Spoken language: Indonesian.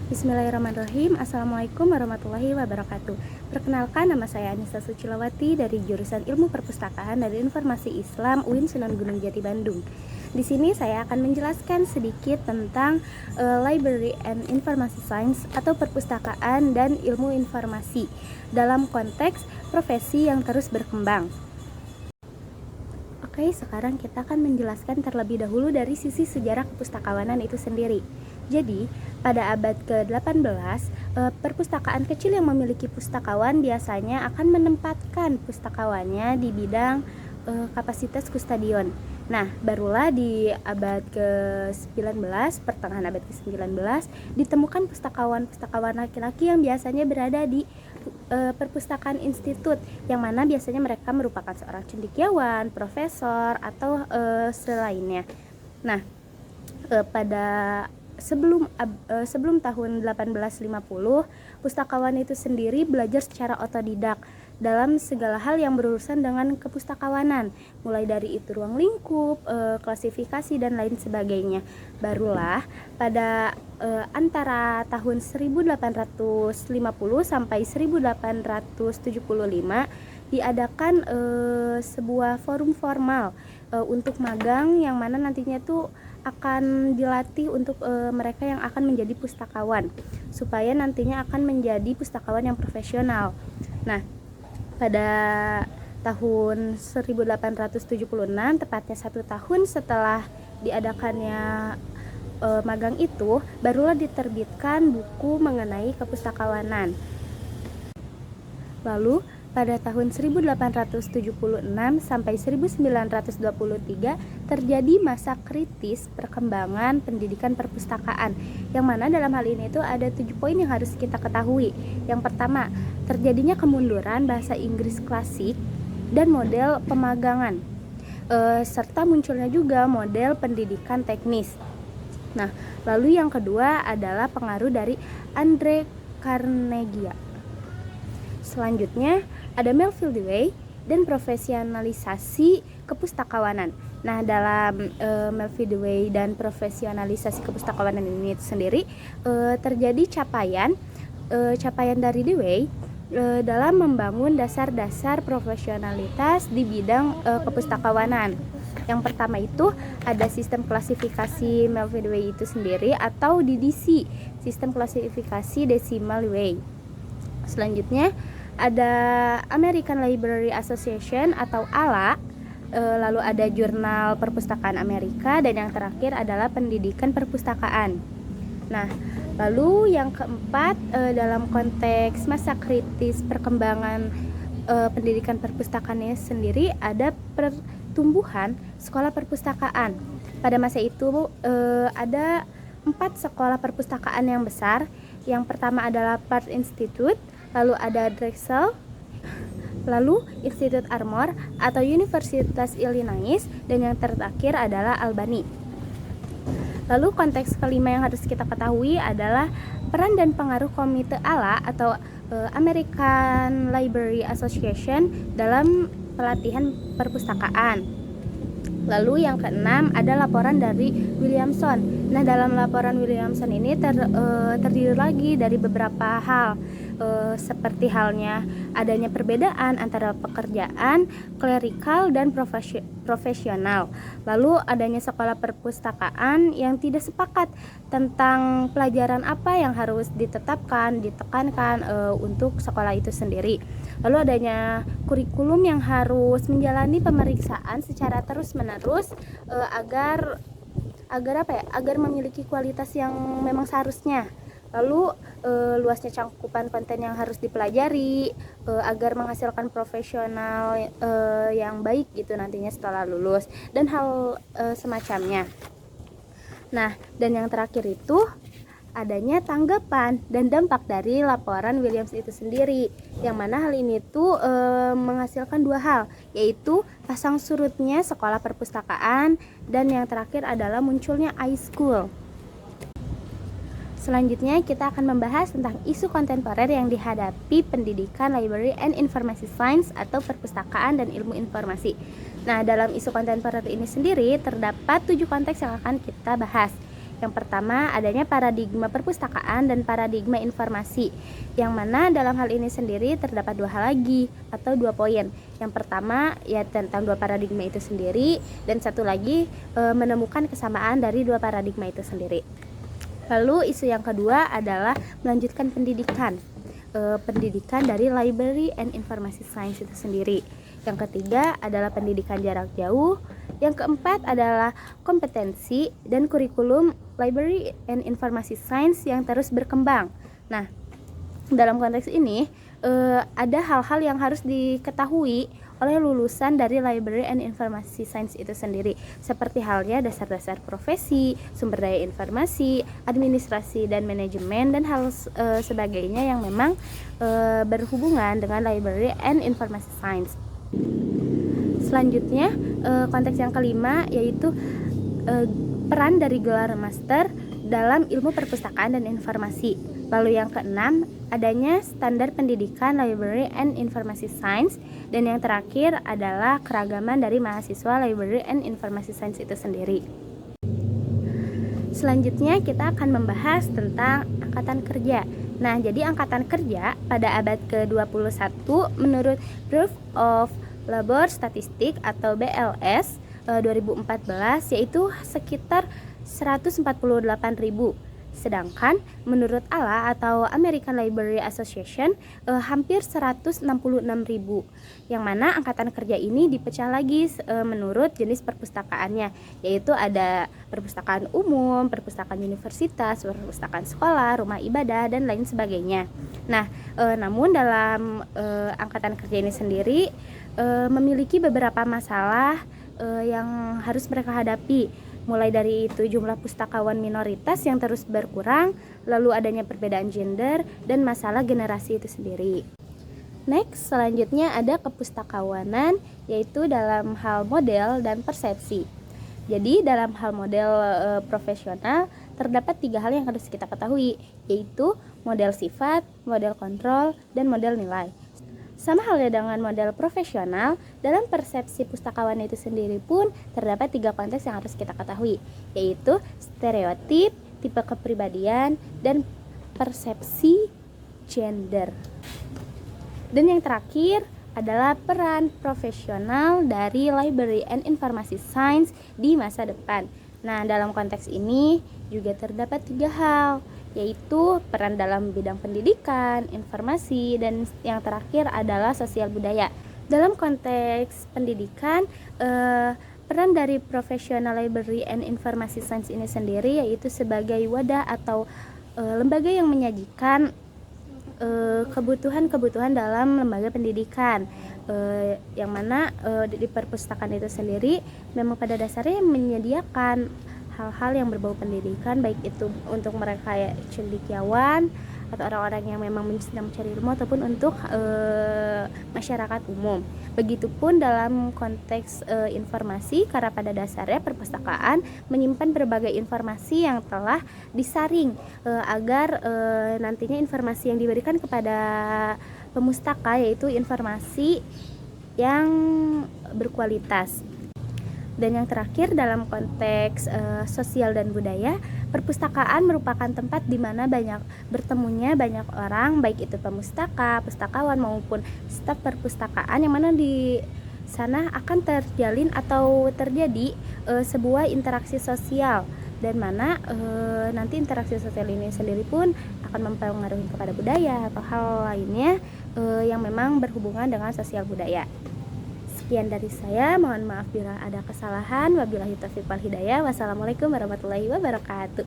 Bismillahirrahmanirrahim. Assalamualaikum warahmatullahi wabarakatuh. Perkenalkan, nama saya Anissa Sucilawati dari jurusan Ilmu Perpustakaan dan Informasi Islam UIN Sunan Gunung Jati Bandung. Di sini saya akan menjelaskan sedikit tentang Library and Information Science atau perpustakaan dan ilmu informasi dalam konteks profesi yang terus berkembang. Oke, sekarang kita akan menjelaskan terlebih dahulu dari sisi sejarah kepustakawanan itu sendiri. Jadi, pada abad ke-18, perpustakaan kecil yang memiliki pustakawan biasanya akan menempatkan pustakawannya di bidang kapasitas kustodion. Nah, barulah di abad ke-19, pertengahan abad ke-19, ditemukan pustakawan laki-laki yang biasanya berada di perpustakaan institut, yang mana biasanya mereka merupakan seorang cendekiawan, profesor, atau selainnya. Nah, pada sebelum tahun 1850, pustakawan itu sendiri belajar secara otodidak dalam segala hal yang berurusan dengan kepustakawanan, mulai dari itu ruang lingkup, klasifikasi, dan lain sebagainya. Barulah pada antara tahun 1850 sampai 1875 diadakan sebuah forum formal untuk magang, yang mana nantinya tuh akan dilatih untuk mereka yang akan menjadi pustakawan, supaya nantinya akan menjadi pustakawan yang profesional. Nah, pada tahun 1876, tepatnya 1 tahun setelah diadakannya magang itu, barulah diterbitkan buku mengenai kepustakawanan. Lalu pada tahun 1876 sampai 1923 terjadi masa kritis perkembangan pendidikan perpustakaan, yang mana dalam hal ini itu ada 7 poin yang harus kita ketahui. Yang pertama, terjadinya kemunduran bahasa Inggris klasik dan model pemagangan, serta munculnya juga model pendidikan teknis. Nah, lalu yang kedua adalah pengaruh dari Andre Carnegie. Selanjutnya ada Melville Dewey dan profesionalisasi kepustakawanan. Nah, dalam Melville Dewey dan profesionalisasi kepustakawanan ini sendiri terjadi capaian dari Dewey dalam membangun dasar-dasar profesionalitas di bidang kepustakawanan. Yang pertama itu ada sistem klasifikasi Melville Dewey itu sendiri, atau DDC, sistem klasifikasi Decimal Dewey. Selanjutnya ada American Library Association atau ALA, lalu ada Jurnal Perpustakaan Amerika, dan yang terakhir adalah pendidikan perpustakaan. Nah, lalu yang keempat, dalam konteks masa kritis perkembangan pendidikan perpustakaannya sendiri, ada pertumbuhan sekolah perpustakaan. Pada masa itu ada 4 sekolah perpustakaan yang besar. Yang pertama adalah Pratt Institute, lalu ada Drexel, lalu Institut Armour atau Universitas Illinois, dan yang terakhir adalah Albany. Lalu konteks kelima yang harus kita ketahui adalah peran dan pengaruh Komite ALA atau American Library Association dalam pelatihan perpustakaan. Lalu yang keenam ada laporan dari Williamson. Nah, dalam laporan Williamson ini terdiri lagi dari beberapa hal, seperti halnya adanya perbedaan antara pekerjaan, klerikal, dan profesional. Lalu adanya sekolah perpustakaan yang tidak sepakat tentang pelajaran apa yang harus ditekankan untuk sekolah itu sendiri. Lalu adanya kurikulum yang harus menjalani pemeriksaan secara terus-menerus agar memiliki kualitas yang memang seharusnya. Lalu luasnya cangkupan konten yang harus dipelajari agar menghasilkan profesional yang baik gitu nantinya setelah lulus, dan hal semacamnya. Nah, dan yang terakhir itu adanya tanggapan dan dampak dari laporan Williams itu sendiri, yang mana hal ini tuh menghasilkan 2 hal, yaitu pasang surutnya sekolah perpustakaan, dan yang terakhir adalah munculnya iSchool. Selanjutnya kita akan membahas tentang isu kontemporer yang dihadapi pendidikan Library and Information Science atau perpustakaan dan ilmu informasi. Nah, dalam isu kontemporer ini sendiri terdapat 7 konteks yang akan kita bahas. Yang pertama, adanya paradigma perpustakaan dan paradigma informasi, yang mana dalam hal ini sendiri terdapat dua hal lagi atau dua poin. Yang pertama ya tentang dua paradigma itu sendiri, dan satu lagi menemukan kesamaan dari dua paradigma itu sendiri. Lalu isu yang kedua adalah melanjutkan pendidikan dari Library and Information Science itu sendiri. Yang ketiga adalah pendidikan jarak jauh. Yang keempat adalah kompetensi dan kurikulum Library and Information Science yang terus berkembang. Nah, dalam konteks ini ada hal-hal yang harus diketahui oleh lulusan dari Library and Information Science itu sendiri, seperti halnya dasar-dasar profesi, sumber daya informasi, administrasi dan manajemen, dan hal sebagainya yang memang berhubungan dengan Library and Information Science. Selanjutnya, konteks yang kelima yaitu peran dari gelar master dalam ilmu perpustakaan dan informasi. Lalu yang keenam, adanya standar pendidikan Library and Information Science, dan yang terakhir adalah keragaman dari mahasiswa Library and Information Science itu sendiri. Selanjutnya kita akan membahas tentang angkatan kerja. Nah, jadi angkatan kerja pada abad ke-21 menurut Bureau of Labor Statistic atau BLS 2014 yaitu sekitar 148.000. Sedangkan menurut ALA atau American Library Association hampir 166.000. Yang mana angkatan kerja ini dipecah lagi menurut jenis perpustakaannya, yaitu ada perpustakaan umum, perpustakaan universitas, perpustakaan sekolah, rumah ibadah, dan lain sebagainya. Nah, namun dalam angkatan kerja ini sendiri memiliki beberapa masalah yang harus mereka hadapi, mulai dari itu jumlah pustakawan minoritas yang terus berkurang, lalu adanya perbedaan gender, dan masalah generasi itu sendiri. Next, selanjutnya ada kepustakawanan, yaitu dalam hal model dan persepsi. Jadi dalam hal model profesional terdapat 3 hal yang harus kita ketahui, yaitu model sifat, model kontrol, dan model nilai. Sama halnya dengan model profesional, dalam persepsi pustakawan itu sendiri pun terdapat 3 konteks yang harus kita ketahui, yaitu stereotip, tipe kepribadian, dan persepsi gender. Dan yang terakhir adalah peran profesional dari Library and Information Science di masa depan. Nah, dalam konteks ini juga terdapat 3 hal, yaitu peran dalam bidang pendidikan, informasi, dan yang terakhir adalah sosial budaya. Dalam konteks pendidikan, peran dari profesional Library and Information Science ini sendiri yaitu sebagai wadah atau lembaga yang menyajikan kebutuhan-kebutuhan dalam lembaga pendidikan, yang mana di perpustakaan itu sendiri memang pada dasarnya menyediakan hal-hal yang berbau pendidikan, baik itu untuk mereka ya cendekiawan atau orang-orang yang memang sedang mencari ilmu, ataupun untuk masyarakat umum. Begitupun dalam konteks informasi, karena pada dasarnya perpustakaan menyimpan berbagai informasi yang telah disaring agar nantinya informasi yang diberikan kepada pemustaka yaitu informasi yang berkualitas. Dan yang terakhir dalam konteks sosial dan budaya, perpustakaan merupakan tempat di mana bertemunya banyak orang, baik itu pemustaka, pustakawan maupun staf perpustakaan, yang mana di sana akan terjalin atau terjadi sebuah interaksi sosial, dan mana nanti interaksi sosial ini sendiri pun akan mempengaruhi kepada budaya atau hal lainnya yang memang berhubungan dengan sosial budaya. Sekian dari saya, mohon maaf bila ada kesalahan. Wabillahi taufiq wal hidayah. Wassalamualaikum warahmatullahi wabarakatuh.